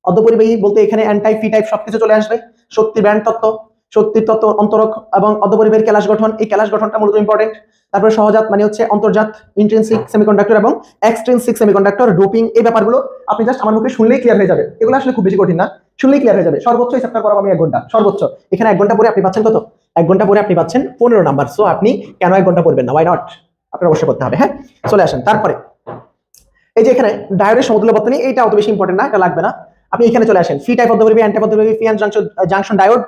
অর্ধপরিবাহী বলতে এখানে এন টাইপ, পি টাইপ সবকিছু চলে আসবে। শক্তি ব্যান্ড তত্ত্ব, শক্তির তত্ত্ব, অন্তরক এবং অর্ধপরিবাহীর ক্যালাস গঠন, এই ক্যালাস গঠনটা মূলত ইম্পর্টেন্ট। তারপরে সহজাত মানে হচ্ছে অন্তর্জাত, ইন্ট্রিনসিক সেমিকন্ডাক্টর এবং এক্সট্রিনসিক সেমিকন্ডাক্টর, ডোপিং, এই ব্যাপারগুলো আপনি জাস্ট আমার মুখে শুনলেই ক্লিয়ার হয়ে যাবে। এগুলো আসলে খুব বেশি কঠিন না, শুনলেই ক্লিয়ার হয়ে যাবে। সর্বোচ্চ এই চ্যাপ্টার পড়াবো আমি 1 ঘন্টা, সর্বোচ্চ। এখানে 1 ঘন্টা পরে আপনি পাচ্ছেন কত? 1 ঘন্টা পরে আপনি পাচ্ছেন 15 নাম্বার। সো আপনি কেন 1 ঘন্টা পড়বেন না? Why not? আপনার অবশ্যই করতে হবে। হ্যাঁ, চলে আসেন। তারপরে এই যে এখানে ডায়োডের সমতুল্য বর্তনী, এইটা অত বেশি ইম্পর্টেন্ট না, এটা লাগবে না। আপনি এখানে চলে আসেন। ফি টাইপ অর্ধপরিবাহী, এন টাইপ অর্ধপরিবাহী, ফি এন জাংশন ডায়োড।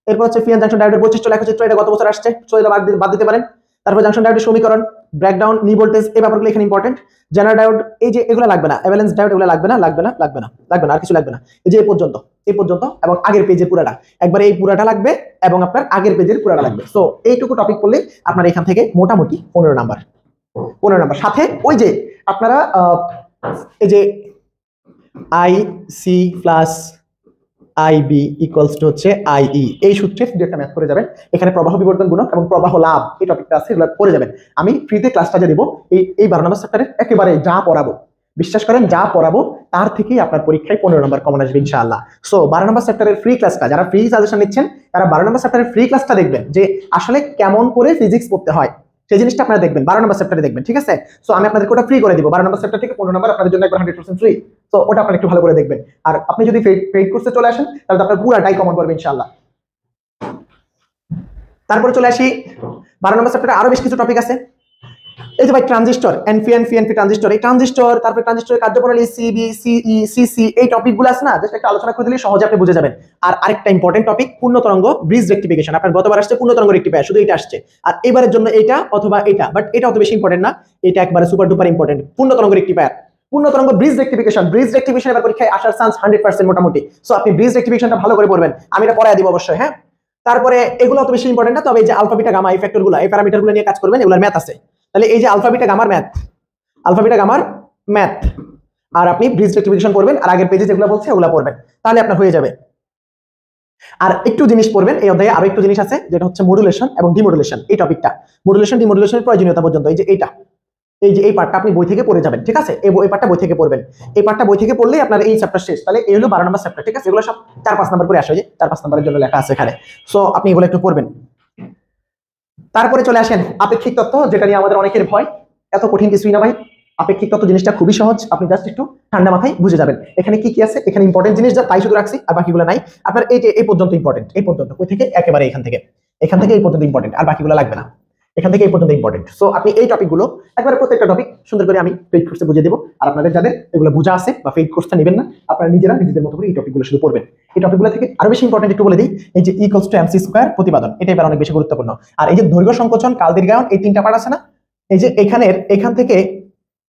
এরপর হচ্ছে ফি এন জাংশন ডায়োডের বৈশিষ্ট্য লেখচিত্র, এটা গত বছর আসছে, সো এটা বাদ দিতে পারেন। তারপর জাংশন ডায়োডের সমীকরণ, ব্রেকডাউন, নি ভোল্টেজ, এই ব্যাপারগুলো এখানে ইম্পর্টেন্ট। জেনারেল ডায়োড, এই যে এগুলো লাগবে না। অ্যাভালেন্স ডায়োড, এগুলো লাগবে না, লাগবে না, লাগবে না, লাগবে না, আর কিছু লাগবে না। এই যে এই পর্যন্ত এবং আগের পেজের পুরাটা, একবার এই পুরাটা লাগবে এবং আপনার আগের পেজের পুরাটা লাগবে। সো এইটুকু টপিক পড়লে আপনার এখান থেকে মোটামুটি 15 নাম্বার। সাথে ওই যে আপনারা এই যে I C plus IB equals to হচ্ছে IE, এই সূত্রে শুধু একটা ম্যাথ করে যাবেন। এখানে প্রবাহ বিবর্তন গুণক এবং প্রবাহ লাভ, এই টপিকটা আছে, এগুলো পড়ে যাবেন। আমি ফ্রিতে ক্লাসটা যে দেবো এই 12 নম্বর চ্যাপ্টারে একেবারে যা পড়াবো, বিশ্বাস করেন যা পড়াবো তার থেকেই আপনার পরীক্ষায় 15 নম্বর কমন আসবে ইনশাআল্লাহ। সো 12 নম্বর চ্যাপ্টারের ফ্রি ক্লাসটা, যারা ফ্রি সাজেশন নিচ্ছেন তারা 12 নম্বর চ্যাপ্টারের ফ্রি ক্লাসটা দেখবেন, যে আসলে কেমন করে ফিজিক্স পড়তে হয় সেই জিনিসটা আপনারা দেখবেন, 12 নম্বর চ্যাপ্টারে দেখবেন, ঠিক আছে। সো আমি আপনাদেরকে ওটা ফ্রি করে দিব। 12 নম্বর চ্যাপ্টার থেকে 15 নম্বর আপনাদের জন্য একবার 100% ফ্রি। সো ওটা আপনারা একটু ভালো করে দেখবেন। আর আপনি যদি পেইড কোর্সে চলে আসেন তাহলে আপনার পুরাটাই কমন করবে ইনশাআল্লাহ। তারপরে চলে আসি 12 নম্বর চ্যাপ্টারে আরো বেশ কিছু টপিক আছে। এই যে ভাই ট্রানজিস্টর, এনপি ট্রানজিস্টর, এই ট্রানজিস্টর, তারপরে ট্রানজিস্টরের কার্যপ্রণালী, সিবি, সিই, সিসি, এই টপিকগুলো আছে না, জাস্ট একটা আলোচনা করে দিলে সহজে আপনি বুঝে যাবেন। আর আরেকটা ইম্পর্টেন্ট টপিক পূর্ণ তরঙ্গ ব্রিজ রেক্টিফিকেশন। আপনার গতবার আসছে পূর্ণ তরঙ্গ রেক্টিফায়ার, শুধু এটা আসছে। আর এবারের জন্য এটা অথবা এটা, বাট এটা অত বেশি ইম্পর্টেন্ট না, এটা একবারে সুপার ডুপার ইম্পর্টেন্ট। পূর্ণ তরঙ্গ রেক্টিফায়ার, পূর্ণ তরঙ্গ ব্রিজ রেক্টিফিকেশন এবার পরীক্ষায় আসার চান্স 100% মোটামুটি। সো আপনি ব্রিজ রেক্টিফিকেশনটা ভালো করে পড়বেন, আমি এটা পড়ায় দিব অবশ্যই। হ্যাঁ, তারপরে এগুলো অত বেশি ইম্পর্টেন্ট না, তবে এই যে আলফা বিটা গামা, এই ফ্যাক্টরগুলো, এই প্যারামিটারগুলো নিয়ে কাজ করবেন, এগুলোর ম্যাথ আছে। তাহলে এই যে আলফা বিটা গামার ম্যাথ, আর আপনি ব্রিজ রেক্টিফিকেশন করবেন, আর আগের পেজে যেগুলো বলছে ওগুলো পড়বেন, তাহলে আপনার হয়ে যাবে। আর একটু জিনিস পড়বেন এই অধ্যায়ে, আরো একটু জিনিস আছে, যেটা হচ্ছে মডুলেশন এবং ডিমডুলেশন। এই টপিকটা মডুলেশন ডিমডুলেশনের প্রয়োজনীয়তা পর্যন্ত, এই যে এই পার্টটা আপনি বই থেকে পড়ে যাবেন, ঠিক আছে। এই পার্টটা বই থেকে পড়বেন, এই পার্টটা বই থেকে পড়লেই আপনার এই চ্যাপ্টার শেষ। তাহলে এই হলো 12 নম্বর চ্যাপ্টার, ঠিক আছে। এগুলো সব 4-5 নম্বর করে আসে, যে 4-5 নম্বরের জন্য লেখা আছে এখানে। সো আপনি এগুলো একটু পড়বেন। তারপরে চলে আসেন আপেক্ষিক তত্ত্ব, যেটা নিয়ে আমাদের অনেকের ভয়। এত কঠিন কিছুই না ভাই, আপেক্ষিক তত্ত্ব জিনিসটা খুবই সহজ, আপনি জাস্ট একটু ঠান্ডা মাথায় বুঝে যাবেন। এখানে কি কি আছে, এখানে ইম্পর্টেন্ট জিনিস যা তাই শুধু রাখছি, আর বাকিগুলো নাই। আপনার এই পর্যন্ত ইম্পর্টেন্ট, এই পর্যন্ত ওই থেকে একেবারে এখান থেকে এই পর্যন্ত ইম্পর্টেন্ট, আর বাকিগুলো লাগবে না। এখান থেকে এই পর্যন্ত ইম্পর্টেন্ট। সো আপনি এই টপিকগুলো একবারে প্রত্যেকটা টপিক সুন্দর করে আমি পেইড কোর্সে বুঝিয়ে দেবো। আর আপনাদের যাদের এগুলো বোঝা আছে বা পেইড কোর্সটা নেবেন না, আপনারা নিজেদের মতো করে এই টপিকগুলো শুধু পড়বেন। এই টপিকগুলো থেকে আরো বেশি ইম্পর্টেন্ট একটু বলে দিই, এই যে ইকুয়ালস টু এমসি স্কয়ার প্রতিপাদন, এটা এবার অনেক বেশি গুরুত্বপূর্ণ। আর এই যে দৈর্ঘ্য সংকোচন, কাল দীর্ঘায়ন, এই 3টা পার্ট আছে না, এই যে এখান থেকে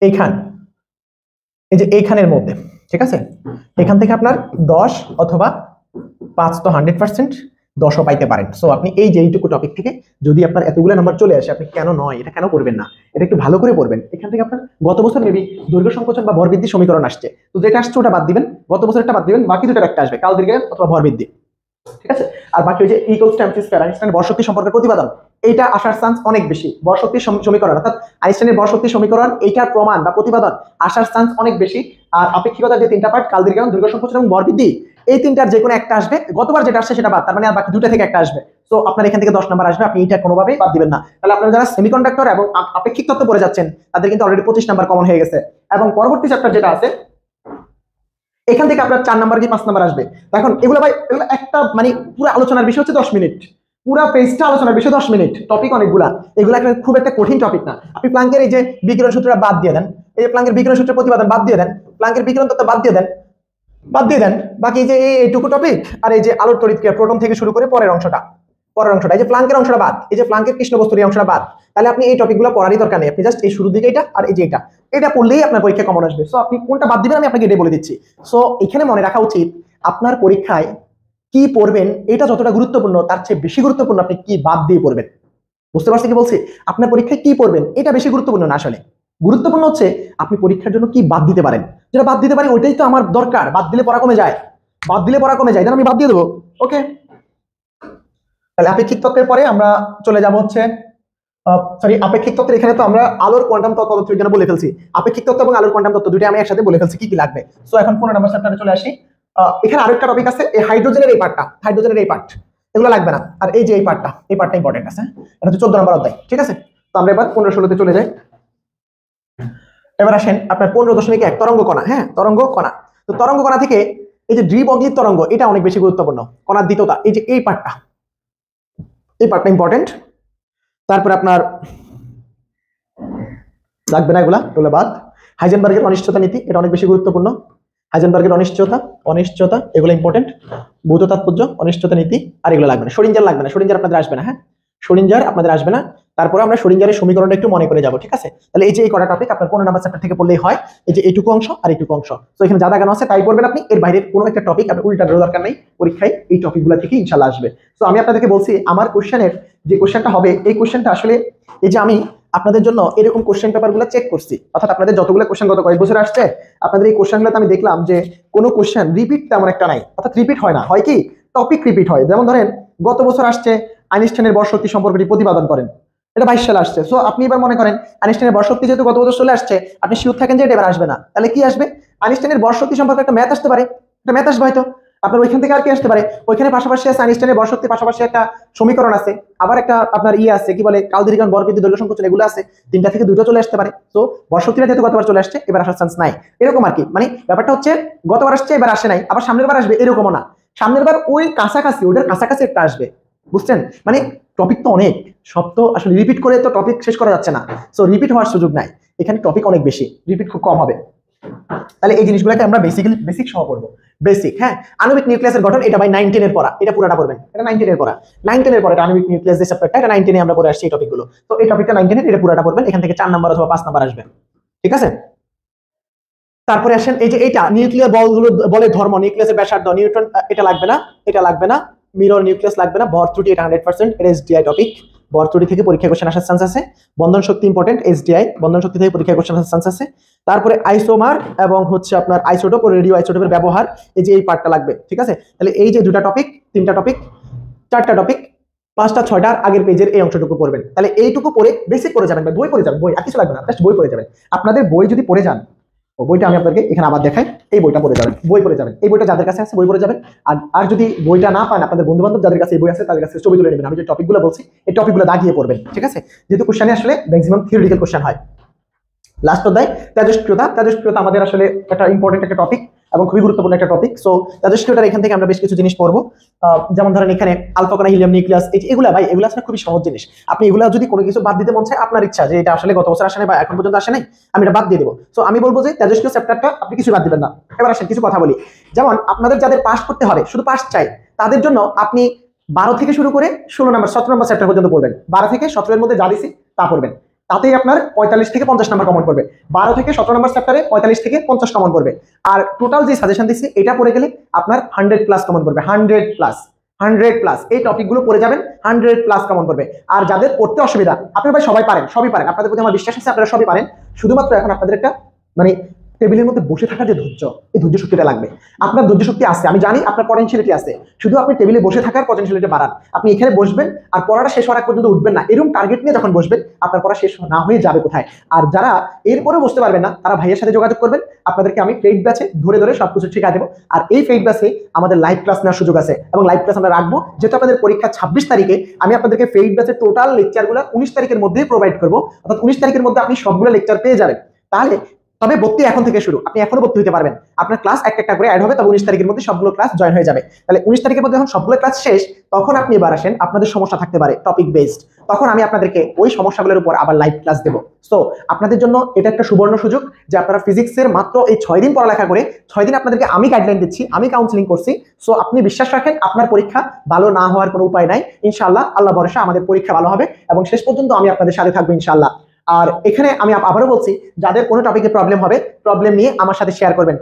এই যে এইখানের মধ্যে, ঠিক আছে, এখান থেকে আপনার 10 অথবা 5 তো 100% 10ও পাইতে পারেন। সো আপনি এই যে এইটুকু টপিক থেকে যদি আপনার এতগুলো নাম্বার চলে আসে, আপনি কেন নয়, এটা কেন করবেন না, এটা একটু ভালো করে পড়বেন। এখান থেকে আপনার গত বছর মেবি দৈর্ঘ্য সংকোচন বা ভরবৃদ্ধি সমীকরণ আসছে, তো যেটা আসছে ওটা বাদ দিবেন, গত বছরটা বাদ দিবেন, বাকি দুটো একটা আসবে, কাল দীর্ঘায়ন অথবা ভরবৃদ্ধি, ঠিক আছে। আর বাকি ওই যে ইকুয়ালস টু এমসি স্কয়ার, আইনস্টাইনের ভরশক্তি সম্পর্কের প্রতিপাদন, এইটা আসার চান্স অনেক বেশি। ভরশক্তির সমীকরণ অর্থাৎ আইনস্টাইনের ভরশক্তি সমীকরণ, এইটার প্রমাণ বা প্রতিপাদন আসার চান্স অনেক বেশি আর আপেক্ষিকতার যে তিনটা পার্ট, কালদীর্ঘায়ন, দৈর্ঘ্য সংকোচন এবং ভরবৃদ্ধি, এই তিনটার যে কোনো একটা আসবে। গতবার যেটা আসছে সেটা বাদ, তার মানে আর বাকি দুটো থেকে একটা আসবে। তো আপনার এখান থেকে 10 নাম্বার আসবে, আপনি এটা কোনোভাবেই বাদ দিবেন না। তাহলে আপনারা যারা সেমিকন্ডাক্টর এবং আপেক্ষিক তত্ত্ব পড়ে যাচ্ছেন তাদের কিন্তু অলরেডি 25 নাম্বার কমন হয়ে গেছে। এবং পরবর্তী চ্যাপ্টার যেটা আছে এখান থেকে আপনার 4 নাম্বার কি 5 নাম্বার আসবে। এখন এগুলো ভাই এগুলো একটা মানে পুরো আলোচনার বিষয় হচ্ছে 10 মিনিট, পুরো পেজটা আলোচনার বিষয় 10 মিনিট, টপিক অনেকগুলা। এগুলো একটা খুব একটা কঠিন টপিক না। আপনি প্লাঙ্কের এই যে বিকিরণ সূত্রটা বাদ দিয়ে দেন, এই যে প্লাঙ্কের বিকিরণ সূত্রের প্রতিপাদন বাদ দিয়ে দেন, প্লাঙ্কের বিকিরণ তত্ত্ব বাদ দিয়ে দেন, বাকি যে এইটুকু টপিক আর এই যে আলোর তড়িৎক্রিয়া প্রোটন থেকে শুরু করে পরের অংশটা এই যে প্লাঙ্কের অংশটা বাদ, এই যে প্লাঙ্কের কৃষ্ণ বস্তুর এই অংশটা বাদ, তাহলে আপনি এই টপিকগুলো পড়ারই দরকার নেই। আপনি জাস্ট এই শুরুর দিকে এটা আর এই যে এটা পড়লেই আপনার পরীক্ষা কমন আসবে। সো আপনি কোনটা বাদ দিবেন আমি আপনাকে এটাই বলে দিচ্ছি। সো এখানে মনে রাখা উচিত আপনার পরীক্ষায় কি পড়বেন এটা যতটা গুরুত্বপূর্ণ তার চেয়ে বেশি গুরুত্বপূর্ণ আপনি কি বাদ দিয়ে পড়বেন। বুঝতে পারছি কি বলছি? আপনার পরীক্ষায় কি পড়বেন এটা বেশি গুরুত্বপূর্ণ না, আসলে গুরুত্বপূর্ণ হচ্ছে আপনি পরীক্ষার জন্য কি বাদ দিতে পারেন। যেটা বাদ দিতে পারি ওইটাই তো আমার দরকার। বাদ দিলে পড়া কমে যায়, তাহলে আমি বাদ দিয়ে দেবো। ওকে, তাহলে আপেক্ষিক তত্ত্বের পরে আমরা চলে যাব হচ্ছে আপেক্ষিক তত্ত্বের এখানে তো আমরা আলোর কোয়ান্টাম পদার্থবিজ্ঞান বলে ফেলছি। আপেক্ষিক তত্ত্ব এবং আলোর কোয়ান্টাম তত্ত্ব দুটো আমি একসাথে বলে ফেলছি কি কি লাগবে। সো এখন 15 নম্বর চ্যাপ্টারে চলে আসি। এখানে আরেকটা টপিক আছে, এই হাইড্রোজেনের এই পার্টটা, এগুলো লাগবে না। আর এই যে এই পার্টটা ইম্পর্টেন্ট আছে, এটা হচ্ছে 14 নম্বর অধ্যায়। ঠিক আছে, তো আমরা এবার 15-16তে চলে যাই। এবার আসেন আপনার 15.1 তরঙ্গ কণা। হ্যাঁ, তরঙ্গ কণা। তো তরঙ্গ কণা থেকে এই যে ড্রিপ অগ্নির তরঙ্গ, এটা অনেক বেশি গুরুত্বপূর্ণ। কণার দ্বিতীয়তা, এই যে এই পার্টটা ইম্পর্টেন্ট। তারপরে আপনার লাগবে না এগুলো বাদ। হাইজেনবার্গের অনিশ্চয়তা নীতি, এটা অনেক বেশি গুরুত্বপূর্ণ। হাইজেনবার্গের অনিশ্চয়তা এগুলো ইম্পর্টেন্ট। ভৌত তাৎপর্য, অনিশ্চয়তা নীতি, আর এগুলো লাগবে না। শোডিঞ্জার লাগবে না, শোডিঞ্জার আপনাদের আসবে না। হ্যাঁ, শোডিঞ্জার আপনাদের আসবে না। তারপরে আমরা শোডিঞ্জারের সমীকরণটা একটু মনে করে যাব। ঠিক আছে, তাহলে এই যে এই কটা টপিক আপনার 15 নম্বর চ্যাপ্টার থেকে পড়লেই হয়। এই যে এইটুকু অংশ আর এইটুকু অংশ, তো এখানে যা দাগানো আছে তাই পড়বেন আপনি। এর বাইরের কোনো একটা টপিক আপনি উল্টানোর দরকার নেই, পরীক্ষায় এই টপিকগুলো থেকে ইনশাআল্লাহ আসবে। তো আমি আপনাদেরকে বলছি আমার কোশ্চেনের যে কোশ্চেনটা হবে, এই কোশ্চেনটা আসলে এই যে আমি আপনাদের জন্য এরকম কোশ্চেন পেপারগুলো চেক করছি, অর্থাৎ আপনাদের যতগুলো কোশ্চেন গত কয়েক বছর আসছে আপনাদের এই কোশ্চেনগুলোতে আমি দেখলাম যে কোনো কোশ্চেন রিপিট তেমন একটা নাই। অর্থাৎ রিপিট হয় না, হয় কি টপিক রিপিট হয়। যেমন ধরেন গত বছর আসছে আইনস্টাইনের ভর শক্তি সম্পর্কটি প্রতিপাদন করেন, এটা 22 সালে আসছে। সো আপনি এবার মনে করেন আইনস্টাইনের ভর শক্তি যেহেতু গত বছর চলে আসছে, আপনি শিওর থাকেন যে এটা এবার আসবে না। তাহলে কি আসবে? আইনস্টাইনের ভর শক্তি সম্পর্কে একটা ম্যাথ আসতে পারে, একটা ম্যাথ আসবে হয়তো আপনার ওইখান থেকে। আর কি আসতে পারে? ওইখানে পাশাপাশি আছে আইনস্টাইনের ভর শক্তির পাশাপাশি একটা সমীকরণ আছে, আবার একটা আপনার আছে কি বলে কালদীর্ঘায়ন, ভরবৃদ্ধি, দৈর্ঘ্য সংকোচন, এগুলো আছে। তিনটা থেকে দুটো চলে আসতে পারে। তো ভর শক্তিটা যেহেতু গতবার চলে আসছে এবার আসার চান্স নাই, এরকম আর কি। মানে ব্যাপারটা হচ্ছে গতবার আসছে এবার আসে নাই, আবার সামনের বার আসবে এরকমও না। সামনের বার ওই কাছাকাছি, ওটার কাছাকাছি একটা আসবে। বুঝছেন? মানে টপিক তো অনেক, সব তো আসলে রিপিট করে তো টপিক শেষ করা যাচ্ছে না। সো রিপিট হওয়ার সুযোগ নাই, এখানে টপিক অনেক বেশি, রিপিট খুব কম হবে। তাহলে এই জিনিসগুলোকে আমরা বেসিক সহ পড়বো। বেসিক, হ্যাঁ। আণবিক নিউক্লিয়াসের গঠন, এটা ভাই 9, 10 এর পড়া, এটা পুরোটা পড়বেন। এটা 9, 10 এর পড়া, 9, 10 এর পড়া। এটা আণবিক নিউক্লিয়াস যে চ্যাপ্টারটা, এটা 9, 10 এ আমরা পড়ে আসছি এই টপিকগুলো। তো এই টপিকটা 9, 10 এর, এটা পুরোটা পড়বেন। এখান থেকে 4 নাম্বার অথবা 5 নাম্বার আসবে। ঠিক আছে, তারপরে আসেন এই যে এইটা নিউক্লিয়ার বলগুলো, বলের ধর্ম, নিউক্লিয়াসের ব্যাসার্ধ, নিউটন, এটা লাগবে না। মিরর নিউক্লিয়াস লাগবে না। ভর ত্রুটি, এটা 100%, এটা এসডিআই টপিক। ভর ত্রুটি থেকে পরীক্ষা কোশ্চেন আসার চান্স আছে। বন্ধন শক্তি ইম্পর্টেন্ট, এসডিআই বন্ধন শক্তি থেকে পরীক্ষা কোশ্চেন আসার চান্স আছে। তারপরে আইসোমার এবং হচ্ছে আপনার আইসোটোপ ও রেডিও আইসোটোপের ব্যবহার, এই যে এই পার্টটা লাগবে। ঠিক আছে, তাহলে এই যে দুটা টপিক, তিনটা টপিক, চারটা টপিক, 5টা 6টার আগের পেজের এই অংশটুকু পড়বেন। তাহলে এইটুকু পড়ে বেসিক পড়ে যাবেন, বই পড়ে যাবেন, বই আর কিছু লাগবে না, জাস্ট বই পড়ে যাবেন। আপনাদের বই যদি পড়ে যান, বইটা আমি আপনাদেরকে এখানে আবার দেখাই, এই বইটা পড়ে যাবেন, বই পড়ে যাবেন। এই বইটা যাদের কাছে আছে বই পড়ে যাবেন। আর যদি বইটা না পান, আপনাদের বন্ধু বান্ধব যাদের কাছে এই বই আছে তাদের কাছে ছবি তুলে নেবেন। আমি যে টপিকগুলো বলছি এই টপিকগুলো দাগিয়ে পড়বেন। ঠিক আছে, যেহেতু কোশ্চেনে আসলে ম্যাক্সিমাম থিওরিটিক্যাল কোশ্চেন হয়। লাস্ট অধ্যায় তেজস্ক্রিয়তা আমাদের আসলে একটা ইম্পর্টেন্ট একটা টপিক এবং খুবই গুরুত্বপূর্ণ একটা টপিক। সো তেজস্ক্রিয়তার এখান থেকে আমরা বেশ কিছু জিনিস পড়বো। যেমন ধরেন এখানে আলফা কণা, হিলিয়াম নিউক্লিয়াস, এগুলা ভাই এগুলো আসলে খুবই সহজ জিনিস। আপনি এগুলা যদি কোনো কিছু বাদ দিতে মন চায়, আপনার ইচ্ছা যে এটা আসলে গত বছর আসে নাই বা এখন পর্যন্ত আসে নাই, আমি এটা বাদ দিয়ে দেবো। সো আমি বলবো যে তেজস্ক্রিয় চ্যাপ্টারটা আপনি কিছু বাদ দিবেন না। এবার আসেন কিছু কথা বলি। যেমন আপনাদের যাদের পাস করতে হবে, শুধু পাস চাই, তাদের জন্য আপনি 12 থেকে শুরু করে 16 নম্বর 17 নম্বর চ্যাপ্টার পর্যন্ত পড়বেন। 12 থেকে 17 এর মধ্যে যা দিছি তা পড়বেন, তাতেই আপনার 45 থেকে 50 নাম্বার কমন পড়বে। 12 থেকে 17 নম্বর চ্যাপ্টারে 45 থেকে 50 কমন পড়বে। আর টোটাল যে সাজেশন দিচ্ছি এটা পড়ে গেলে আপনার 100+ কমন পড়বে। 100+, এই টপিকগুলো পড়ে যাবেন, 100+ কমন পড়বে। আর যাদের পড়তে অসুবিধা, আপনারা ভাই সবাই পারেন, সবই পারেন, আপনাদের প্রতি আমার বিশ্বাস আছে, আপনারা সবই পারেন। শুধুমাত্র এখন আপনাদের একটা মানে টেবিলের মধ্যে বসে থাকার যে ধৈর্য, এই ধৈর্য শক্তিটা লাগবে। আপনার ধৈর্য শক্তি আছে, আমি জানি আপনার পটেনশিয়ালিটি আছে, শুধু আপনি টেবিলে বসে থাকার পটেনশিয়ালিটি বাড়ান। আপনি এখানে বসবেন আর পড়াটা শেষ হওয়ার আগ পর্যন্ত উঠবেন না, এরকম টার্গেট নিয়ে যখন বসবেন আপনার পড়া শেষ না হয়ে যাবে কোথায়। আর যারা এরপরেও বসতে পারবেন না তারা ভাইয়ের সাথে যোগাযোগ করবেন, আপনাদেরকে আমি পেইড ব্যাচে ধরে ধরে সবকিছু শিখা দেবো। আর এই পেইড ব্যাচে আমাদের লাইভ ক্লাস নেওয়ার সুযোগ আছে এবং লাইভ ক্লাস আমরা রাখবো, যেহেতু আপনাদের পরীক্ষা 26 তারিখে। আমি আপনাদেরকে পেইড ব্যাচের টোটাল লেকচারগুলো 19 তারিখের মধ্যেই প্রোভাইড করবো, অর্থাৎ 19 তারিখের মধ্যে আপনি সবগুলো লেকচার পেয়ে যাবেন। তাহলে তবে ভর্তি এখন থেকে শুরু, আপনি এখনো ভর্তি হতে পারবেন, আপনার ক্লাস একটা করে অ্যাড হবে, তবে 19 তারিখের মধ্যে সবগুলো ক্লাস জয়েন হয়ে যাবে। তাহলে 19 তারিখের মধ্যে যখন সবগুলো ক্লাস শেষ, তখন আপনি এবার আসেন, আপনাদের সমস্যা থাকতে পারে টপিক বেসড, তখন আমি আপনাদেরকে ওই সমস্যাগুলোর উপর আবার লাইভ ক্লাস দেবো। সো আপনাদের জন্য এটা একটা সুবর্ণ সুযোগ যে আপনারা ফিজিক্সের মাত্র এই 6 দিন পড়ালেখা করে 6 দিন আপনাদেরকে আমি গাইডলাইন দিচ্ছি, আমি কাউন্সিলিং করছি। সো আপনি বিশ্বাস রাখেন, আপনার পরীক্ষা ভালো না হওয়ার কোনো উপায় নাই ইনশাআল্লাহ। আল্লাহ ভরসা, আমাদের পরীক্ষা ভালো হবে এবং শেষ পর্যন্ত আমি আপনাদের সাথে থাকবো ইনশাআল্লাহ। আর এখানে আমি আবারও বলছি, যাদের কোনো টপিকে প্রবলেম হবে, প্রবলেম নিয়ে আমার সাথে শেয়ার করবেন।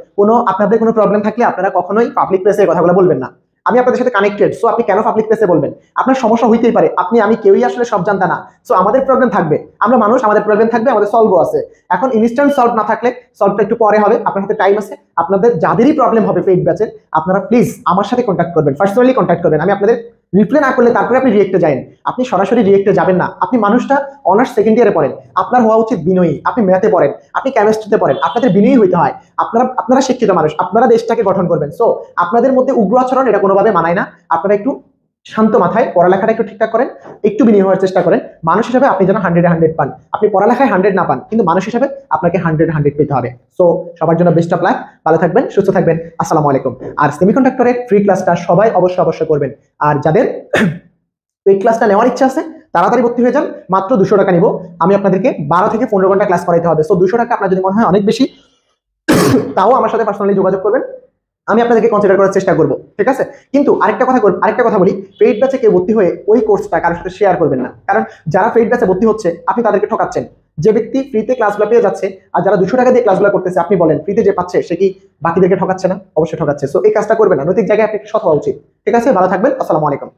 আপনাদের কোনো প্রবলেম থাকলে আপনারা কখনোই পাবলিক প্লেসে এই কথাগুলো বলবেন না, আমি আপনাদের সাথে কানেক্টেড। সো আপনি কেন পাবলিক প্লেসে বলবেন? আপনার সমস্যা হইতেই পারে, আমি কেউই আসলে সব জানতা না। সো আমাদের প্রবলেম থাকবে, আমরা মানুষ, আমাদের প্রবলেম থাকবে, আমাদের সলভও আছে। এখন ইনস্ট্যান্ট সলভ না থাকলে সলভটা একটু পরে হবে, আপনার হাতে টাইম আছে। আপনাদের যাদেরই প্রবলেম হবে পেইড ব্যাচের, আপনারা প্লিজ আমার সাথে কন্ট্যাক্ট করবেন, পার্সোনালি কন্ট্যাক্ট করবেন। আমি আপনাদের রিপ্লাই না করলে তারপরে আপনি রিয়েক্টে যাবেন, আপনি সরাসরি রিয়েক্টে যাবেন না। আপনি মানুষটা অনার্স সেকেন্ড ইয়ারে পড়েন, আপনার হওয়া উচিত বিনয়ী। আপনি ম্যাথে পড়েন, আপনি কেমিস্ট্রিতে পড়েন, আপনাদের বিনয়ী হইতে হয়। আপনারা শিক্ষিত মানুষ, আপনারা দেশটাকে গঠন করবেন। সো আপনাদের মধ্যে উগ্র আচরণ এটা কোনোভাবে মানায় না। আপনারা একটু শান্ত মাথায় পড়ালেখাটা একটু ঠিকঠাক করেন, একটু বিনয়ী হওয়ার চেষ্টা করেন। মানুষ হিসাবে আপনি যেন 100-100 পান, আপনি পড়ালেখায় 100 না পান, কিন্তু মানুষ হিসাবে আপনাকে 100-100 পেতে হবে। সো সবার জন্য বেস্ট অফ লাক, ভালো থাকবেন, সুস্থ থাকবেন, আসসালামু আলাইকুম। আর সেমিকন্ডাক্টরের ফ্রি ক্লাসটা সবাই অবশ্যই করবেন। আর যাদের পেইড ক্লাসটা নেওয়ার ইচ্ছা আছে তাড়াতাড়ি ভর্তি হয়ে যান, মাত্র 200 টাকা নিব। আমি আপনাদেরকে 12 থেকে 15 ঘন্টা ক্লাস করাইতে হবে। সো 200 টাকা আপনার যদি মনে হয় অনেক বেশি, তাও আমার সাথে পার্সোনালি যোগাযোগ করবেন, আমি আপনাদেরকে কনসিডার করার চেষ্টা করব, ঠিক আছে? কিন্তু আরেকটা কথা বলি, পেইড ব্যাচে কেউ ভর্তি হয়ে ওই কোর্সটা কারোর সাথে শেয়ার করবেন না, কারণ যারা পেইড ব্যাচে ভর্তি হচ্ছে আপনি তাদেরকে ঠকাচ্ছেন। যে ব্যক্তি ফ্রিতে ক্লাসগুলো পেয়ে যাচ্ছে আর যারা 200 টাকা দিয়ে ক্লাসগুলো করতেছে, আপনি বলেন ফ্রিতে যে পাচ্ছে সে কি বাকিদেরকে ঠকাচ্ছে না? অবশ্যই ঠকাচ্ছে। সো এই কাজটা করবেন না, নৈতিক জায়গায় আপনি সৎ হওয়া উচিত। ঠিক আছে, ভালো থাকবেন, আসসালামু আলাইকুম।